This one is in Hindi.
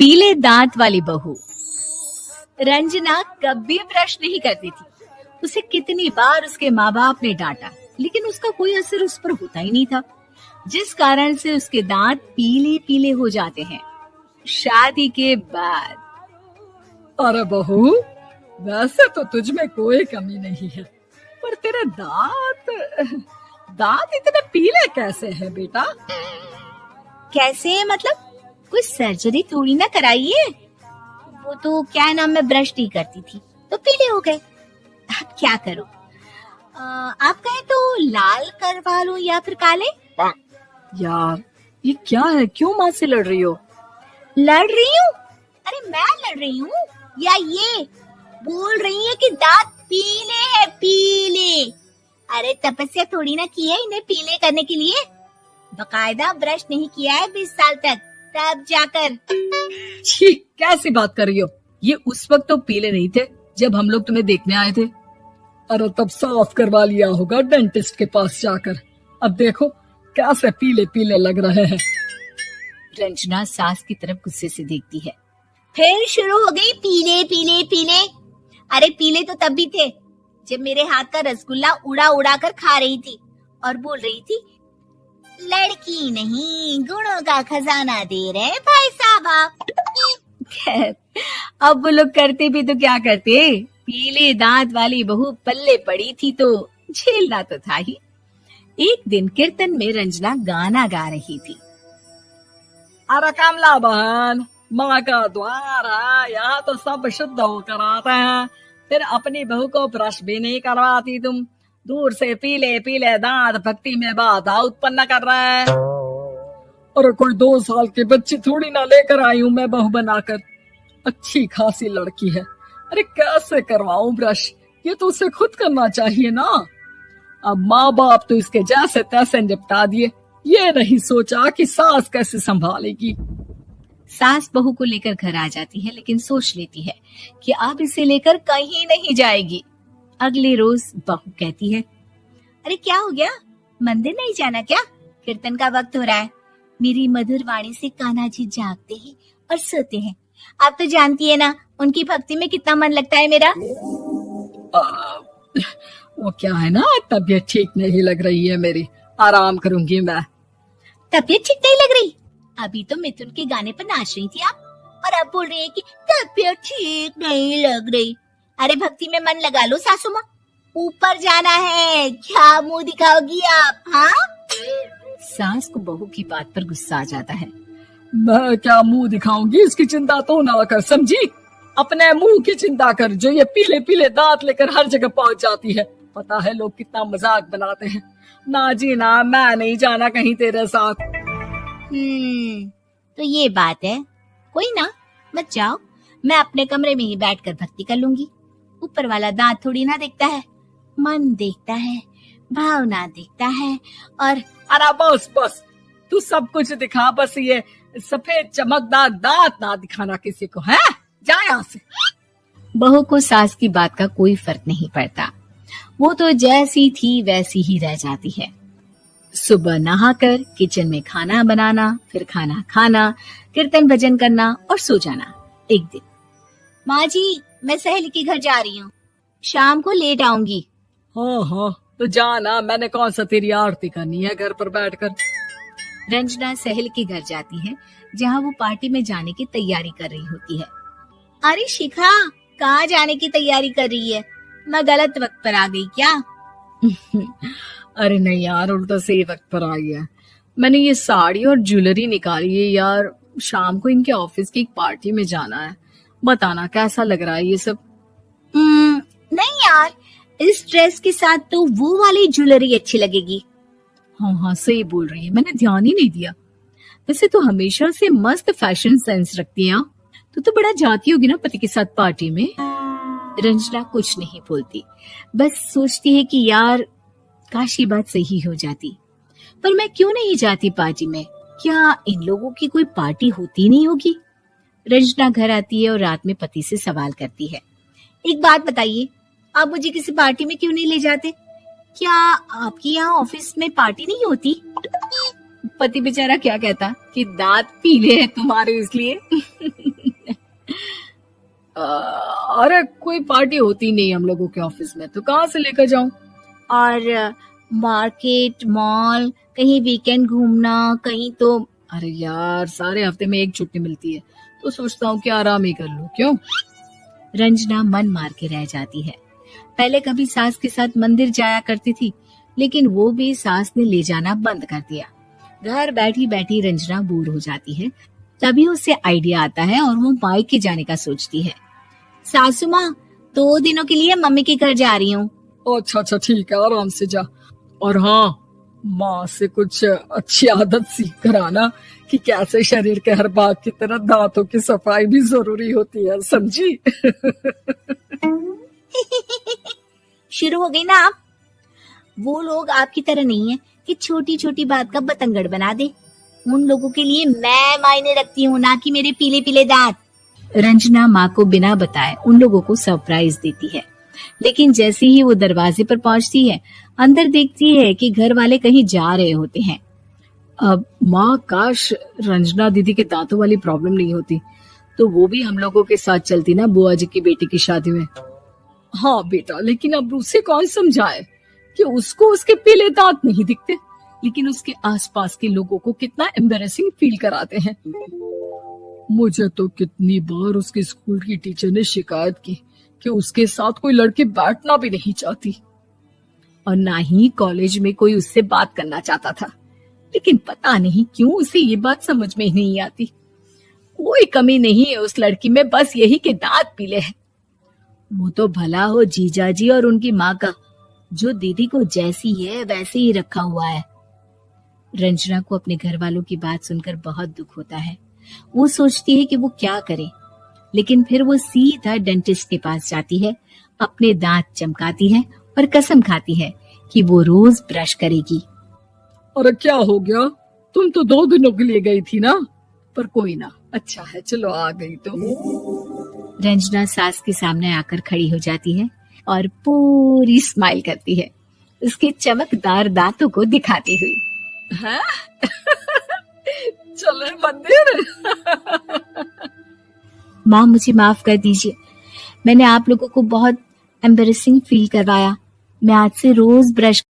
पीले दांत वाली बहू। रंजना कभी ब्रश नहीं करती थी। उसे कितनी बार उसके माँ बाप ने डांटा, लेकिन उसका कोई असर उस पर होता ही नहीं था, जिस कारण से उसके दांत पीले पीले हो जाते हैं। शादी के बाद। अरे बहू, वैसे तो तुझ में कोई कमी नहीं है, पर तेरे दांत इतने पीले कैसे हैं बेटा? कैसे मतलब? कोई सर्जरी थोड़ी ना कराइए। वो तो क्या नाम, मैं ब्रश नहीं करती थी तो पीले हो गए। अब क्या करूं? आप कहें तो लाल करवा लूं या फिर काले? यार ये क्या है, क्यों माँ से लड़ रही हो? लड़ रही हूँ? अरे मैं लड़ रही हूँ या ये बोल रही है कि दांत पीले हैं, पीले। अरे तपस्या थोड़ी ना की है इन्हें पीले करने के लिए। बकायदा ब्रश नहीं किया है 20 साल तक, तब जाकर। छी, कैसी बात कर रही हो? ये उस वक्त तो पीले नहीं थे जब हम लोग तुम्हें देखने आए थे। अरे तब साफ करवा लिया होगा डेंटिस्ट के पास जाकर। अब देखो कैसे पीले पीले लग रहे हैं। रंजना सास की तरफ गुस्से से देखती है। फिर शुरू हो गई पीले पीले पीले। अरे पीले तो तब भी थे जब मेरे हाथ का रसगुल्ला उड़ा उड़ा कर खा रही थी और बोल रही थी, लड़की नहीं गुणों का खजाना दे रहे भाई साहब आप। खैर, अब वो लोग करते भी तो क्या करते, पीले दांत वाली बहू पल्ले पड़ी थी तो झेलना तो था ही। एक दिन कीर्तन में रंजना गाना गा रही थी। अरे कमला बहन, माँ का द्वार है, यहाँ तो सब शुद्ध होकर आते हैं, फिर अपनी बहू को ब्रश भी नहीं करवाती तुम। दूर से पीले पीले दांत भक्ति में बाधा उत्पन्न कर रहा है। अरे कोई 2 साल के बच्ची थोड़ी ना लेकर आई हूँ मैं बहू बनाकर। अच्छी खासी लड़की है, अरे कैसे करवाऊं ब्रश? ये तो उसे खुद करना चाहिए ना। अब माँ बाप तो इसके जैसे तैसे निपटा दिए, ये नहीं सोचा कि सास कैसे संभालेगी। सास बहू को लेकर घर आ जाती है, लेकिन सोच लेती है कि अब इसे लेकर कहीं नहीं जाएगी। अगले रोज बहू कहती है, अरे क्या हो गया, मंदिर नहीं जाना क्या? कीर्तन का वक्त हो रहा है। मेरी मधुर वाणी से कान्हा जी जागते हैं और सोते हैं। आप तो जानती है ना उनकी भक्ति में कितना मन लगता है मेरा। वो क्या है ना, तबीयत ठीक नहीं लग रही है मेरी, आराम करूंगी मैं। तबीयत ठीक नहीं लग रही? अभी तो मिथुन के गाने पर नाच रही थी आप, और अब बोल रही है कि तबीयत ठीक नहीं लग रही। अरे भक्ति में मन लगा लो सासू माँ, ऊपर जाना है, क्या मुंह दिखाओगी आप? हाँ? सास को बहू की बात पर गुस्सा आ जाता है। मैं क्या मुंह दिखाऊंगी, इसकी चिंता तो ना कर, समझी? अपने मुंह की चिंता कर, जो ये पीले पीले दांत लेकर हर जगह पहुंच जाती है। पता है लोग कितना मजाक बनाते हैं। ना जी ना, मैं नहीं जाना कहीं तेरे साथ। तो ये बात है। कोई ना, मत जाओ, मैं अपने कमरे में ही बैठकर भक्ति कर लूंगी। ऊपर वाला दांत थोड़ी ना देखता है, मन देखता है, भावना देखता है। और अरे बस बस, तू सब कुछ दिखा, बस ये सफेद चमकदार दांत ना दिखाना किसी को, है? जा यहाँ से। बहू को सास की बात का कोई फर्क नहीं पड़ता, वो तो जैसी थी वैसी ही रह जाती है। सुबह नहाकर किचन में खाना बनाना, फिर खाना खाना, कीर्तन भजन करना और सो जाना। एक दिन, माँ जी मैं सहेली के घर जा रही हूँ, शाम को लेट आऊंगी। हाँ हाँ तो जाना, मैंने कौन सा तेरी आरती करनी है घर पर बैठकर। रंजना सहेली के घर जाती है, जहाँ वो पार्टी में जाने की तैयारी कर रही होती है। अरे शिखा, कहाँ जाने की तैयारी कर रही है? मैं गलत वक्त पर आ गई क्या? अरे नहीं यार, उल्टा सही वक्त पर आई है। मैंने ये साड़ी और ज्वेलरी निकाली है यार, शाम को इनके ऑफिस की एक पार्टी में जाना है। बताना कैसा लग रहा है ये सब? नहीं यार, इस ड्रेस के साथ तो वो वाली ज्वेलरी अच्छी लगेगी। हाँ हाँ सही बोल रही है, मैंने ध्यान ही नहीं दिया। वैसे तो हमेशा से मस्त फैशन सेंस रखती है। तो बड़ा जाती होगी ना पति के साथ पार्टी में। रंजना कुछ नहीं बोलती, बस सोचती है कि यार काश ये बात सही हो जाती, पर मैं क्यों नहीं जाती पार्टी में? क्या इन लोगों की कोई पार्टी होती नहीं होगी? रंजना घर आती है और रात में पति से सवाल करती है, एक बात बताइए, आप मुझे किसी पार्टी में क्यों नहीं ले जाते? क्या आपके यहाँ ऑफिस में पार्टी नहीं होती? पति बेचारा क्या कहता कि दांत पीले हैं तुम्हारे इसलिए। अरे कोई पार्टी होती नहीं हम लोगों के ऑफिस में, तो कहाँ से लेकर जाऊं? और मार्केट, मॉल, कहीं वीकेंड घूमना, कहीं तो। अरे यार, सारे हफ्ते में एक छुट्टी मिलती है, तो सोचता हूँ कि आराम ही कर लूं। क्यों? रंजना मन मार के रह जाती है। पहले कभी सास के साथ मंदिर जाया करती थी, लेकिन वो भी सास ने ले जाना बंद कर दिया। घर बैठी बैठी रंजना बोर हो जाती है। तभी उसे आइडिया आता है और वो मायके जाने का सोचती है। सासू माँ, 2 दिनों के लिए मम्मी के घर जा रही हूँ। अच्छा अच्छा, ठीक है, आराम से जा। और हाँ, माँ से कुछ अच्छी आदत सीख कर आना कि कैसे शरीर के हर भाग की तरह दांतों की सफाई भी जरूरी होती है, समझी? शुरू हो गई ना आप। वो लोग आपकी तरह नहीं है कि छोटी छोटी बात का बतंगड़ बना दे। उन लोगों के लिए मैं मायने रखती हूँ, ना कि मेरे पीले पीले दांत। रंजना माँ को बिना बताए उन लोगों को सरप्राइज देती है, लेकिन जैसे ही वो दरवाजे पर पहुंचती है, अंदर देखती है कि घर वाले कहीं जा रहे होते हैं। अब माँ, काश रंजना दीदी के दांतों वाली प्रॉब्लम नहीं होती, तो वो भी हम लोगों के साथ चलती ना बुआ जी की बेटी की शादी में। हाँ बेटा, लेकिन अब उसे कौन समझाए कि उसको उसके पीले दांत नहीं दिखते, लेकिन उसके आसपास के लोगों को कितना एम्बैरेसिंग फील कराते हैं। मुझे तो कितनी बार उसके स्कूल की टीचर ने शिकायत की कि उसके साथ कोई लड़की बैठना भी नहीं चाहती, और ना ही कॉलेज में कोई उससे बात करना चाहता था। लेकिन पता नहीं क्यों उसे ये बात समझ में ही नहीं आती। कोई कमी नहीं है उस लड़की में, बस यही कि दांत पीले हैं। वो तो भला हो जीजा जी और उनकी माँ का, जो दीदी को जैसी है वैसे ही रखा हुआ है। रंजना को अपने घर वालों की बात सुनकर बहुत दुख होता है। वो सोचती है कि वो क्या करे, लेकिन फिर वो सीधा डेंटिस्ट के पास जाती है, अपने दांत चमकाती है और कसम खाती है कि वो रोज ब्रश करेगी। अरे क्या हो गया? तुम तो 2 दिनों के लिए गई थी ना। पर कोई ना, अच्छा है, चलो आ गई तो। रंजना सास के सामने आकर खड़ी हो जाती है और पूरी स्माइल करती है, उसके चमकदार दांतों को दिखाती हुई। हैं? चले मंदिर। माँ, मुझे माफ कर दीजिए, मैंने आप लोगों को बहुत एम्बैरेसिंग फील करवाया। मैं आज से रोज ब्रश